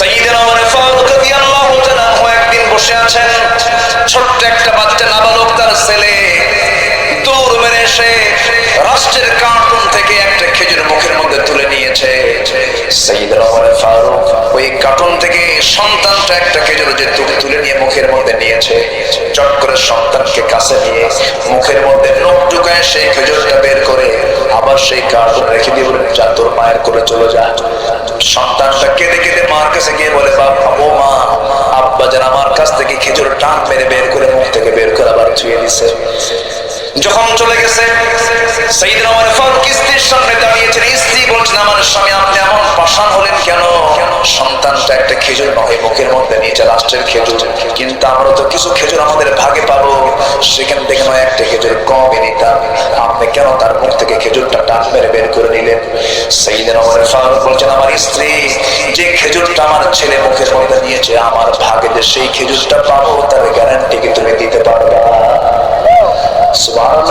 সাইয়েদনা ওমর ফারুক রাদিয়াল্লাহু তাআলা একদিন বসে আছেন, ছোট্ট একটা বাচ্চা নাবালক তার ছেলে দৌড় মেরে এসে রাষ্ট্রের কার্টুন থেকে একটা খেজুর মুখের মধ্যে তুলে নিয়েছে। সাইয়েদনা ওমর ফারুক ওই কার্টুন থেকে সন্তানটা একটা খেজুর যে তুলে নিয়ে মুখের মধ্যে নিয়েছে, চট করে সন্তানকে কাছে নিয়ে মুখের মধ্যে নখ ঢুকায় সেই খেজুরটা বের করে আবার সেই কার্টুন রেখে দিয়ে বলে, যা তোর মায়ের করে চলে যা। সন্তানটা কেঁদে কেঁদে মার কাছে গিয়ে বলে, বাবা ও মা, আব্বা যেন আমার কাছ থেকে খেজুর টান মেরে বের করে মুখ থেকে বের করে আবার ছুঁয়ে দিছে। যখন চলে গেছে, সাইয়েদনা ওমর ফারুক স্ত্রীর সামনে দাঁড়িয়েছেন। স্ত্রী বলছেন, আমার স্বামী আপনি এমন পাষাণ হলেন কেন? সন্তানটা একটা খেজুর নয় মুখের মধ্যে নিয়েছে, রাষ্ট্রের খেজুর, কিন্তু আমরা তো কিছু খেজুর আমাদের ভাগে পাবো, সেখান থেকে নয় একটা খেজুর কমই নিতাম, আপনি কেন তার মুখ থেকে খেজুরটা টান মেরে বের করে নিলেন? সাইয়েদনা ওমর ফারুক বলছেন, আমার স্ত্রী, যে খেজুরটা আমার ছেলে মুখের মধ্যে নিয়েছে, আমার ভাগে যে সেই খেজুরটা পাবো তার গ্যারান্টি কি তুমি দিতে পারবে? সুবহানাল্লাহ।